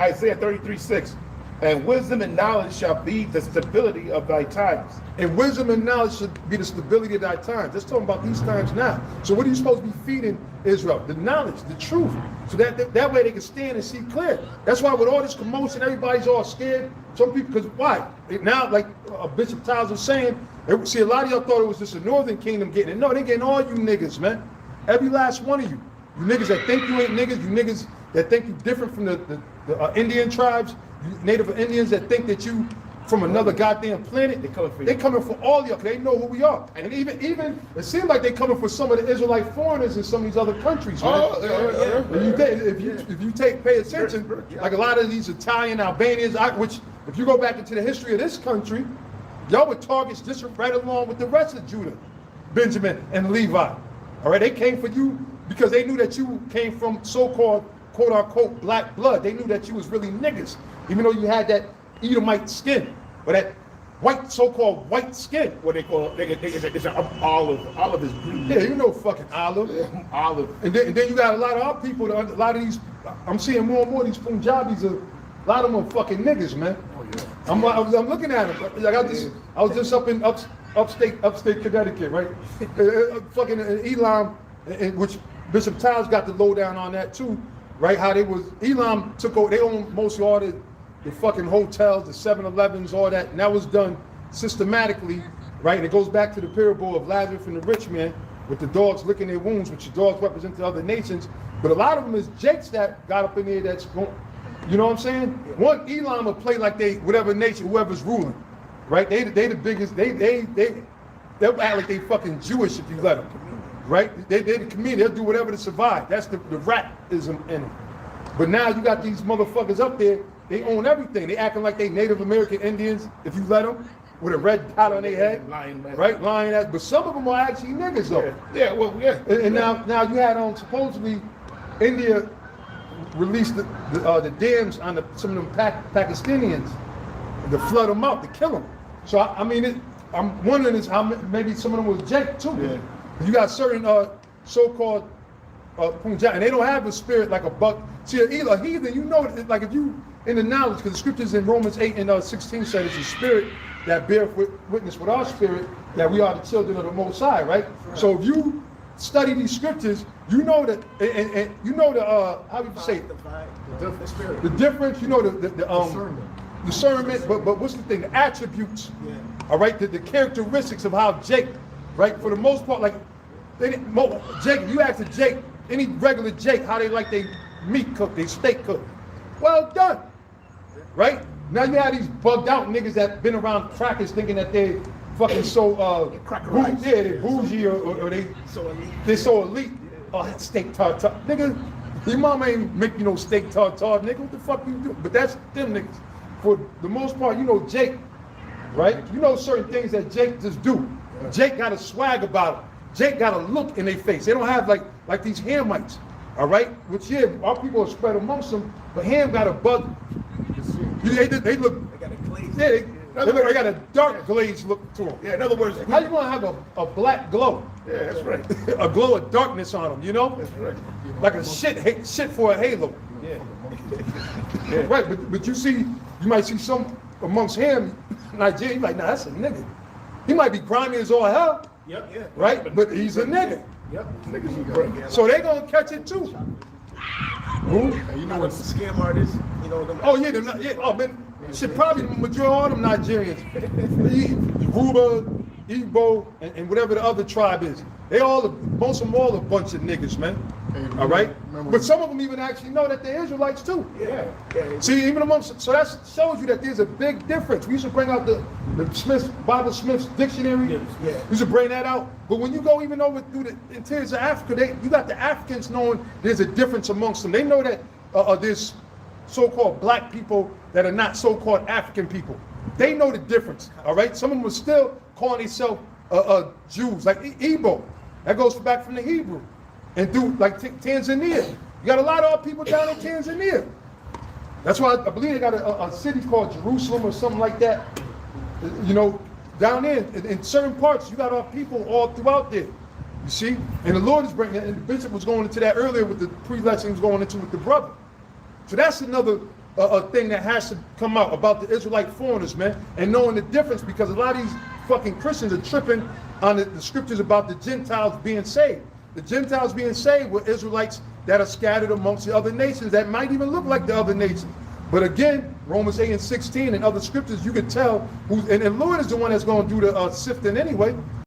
Isaiah 33:6. And wisdom and knowledge shall be the stability of thy times. And wisdom and knowledge should be the stability of thy times. Let's talk about these times now. So what are you supposed to be feeding Israel? The knowledge, the truth. So that way they can stand and see clear. That's why with all this commotion, everybody's all scared. Some people, because why? Now, like Bishop Tiles was saying, see, a lot of y'all thought it was just the northern kingdom getting it. No, they getting all you niggas, man. Every last one of you. You niggas that think you ain't niggas, you niggas that think you different from the Indian tribes, you Native Indians that think that you from another goddamn planet. They coming for all y'all, they know who we are. And even it seems like they coming for some of the Israelite foreigners in some of these other countries, man. If you pay attention, like a lot of these Italian, Albanians, which if you go back into the history of this country, y'all were targets just right along with the rest of Judah, Benjamin, and Levi. All right, they came for you because they knew that you came from so-called, quote-unquote, black blood. They knew that you was really niggas, even though you had that Edomite skin, or that white, so-called white skin. What they call it's an olive. Olive is green. Yeah, you know fucking olive. Olive. And then you got a lot of our people, a lot of these, I'm seeing more and more of these Punjabis, a lot of them are fucking niggas, man. Oh, yeah. I'm looking at them. Like I was just up in upstate Connecticut, right? Fucking Elam, which Bishop Tiles got the lowdown on that too, right? How Elam took over, they own mostly all the fucking hotels, the 7-Elevens, all that, and that was done systematically, right? And it goes back to the parable of Lazarus and the rich man, with the dogs licking their wounds, which the dogs represent the other nations. But a lot of them is jakes that got up in there that's going, you know what I'm saying? One Elam will play like they, whatever nation, whoever's ruling, right? They the biggest, they'll act like they fucking Jewish if you let them, right? They the community, they'll do whatever to survive. That's the ratism in them. But now you got these motherfuckers up there, they own everything. They acting like they Native American Indians, if you let them, with a red dot on their head, right? Lying ass. But some of them are actually niggas though. Yeah, well, yeah. And now you had supposedly India released the dams on some of them Pakistanians to flood them out, to kill them. So I mean, I'm wondering is how maybe some of them was Jake too. Yeah. You got certain so-called Punjab, and they don't have a spirit like a buck. See, a heathen, you know, like if you in the knowledge, because the scriptures in Romans 8 and 16 said it's a spirit that beareth witness with our spirit that we are the children of the Most High, right? So if you study these scriptures, you know that, and you know the how do you say the difference. You know the discernment, but what's the thing? The attributes, all right? The characteristics of how Jake, right? For the most part, like Jake, you ask a Jake, any regular Jake, how they like their meat cooked, their steak cooked. Well done, right? Now you have these bugged out niggas that been around crackers thinking that they fucking so they're bougie or they're so elite. Oh, that steak tartare, nigga. Your mama ain't make you no steak tartare, nigga. What the fuck you do? But that's them niggas. For the most part, you know Jake, right? You know certain things that Jake just do. Jake got a swag about him. Jake got a look in their face. They don't have like these Hamites, all right? Which our people are spread amongst them, but Ham got a bug. They look. They got a glaze. Yeah, they got a dark glaze look to them. Yeah, in other words, how you gonna have a black glow? Yeah, that's right. A glow of darkness on them, you know? That's right. Like a shit for a halo. Yeah. Yeah. Right, but you might see some amongst him, Nigeria, you like, nah, that's a nigga. He might be grimy as all hell. Yep, yeah. Right? But he's a nigga. Yep. Niggas you break. So they gonna catch it too. Who? You know what scam artists, you know them. Oh yeah, oh man, shit, probably the majority of all them Nigerians. Yoruba, Igbo, and whatever the other tribe is. Most of them all a bunch of niggas, man. All right? But some of them even actually know that they're Israelites too. Yeah. See, even amongst, so that shows you that there's a big difference. We used to bring out the Bible Smith's dictionary. Yeah. We used to bring that out. But when you go even over through the interiors of Africa, you got the Africans knowing there's a difference amongst them. They know that there's so-called black people that are not so-called African people. They know the difference, all right? Some of them are still calling themselves Jews, like Igbo. That goes back from the Hebrew. And through like Tanzania. You got a lot of our people down in Tanzania. That's why I believe they got a city called Jerusalem or something like that. You know, down there in certain parts, you got our people all throughout there. You see? And the Lord is bringing, and the bishop was going into that earlier with the pre-lesson he was going into with the brother. So that's another a thing that has to come out about the Israelite foreigners, man, and knowing the difference, because a lot of these fucking Christians are tripping on the scriptures about the Gentiles being saved. The Gentiles being saved were Israelites that are scattered amongst the other nations that might even look like the other nations. But again, Romans 8 and 16 and other scriptures, you can tell who, and Lord is the one that's going to do the sifting anyway.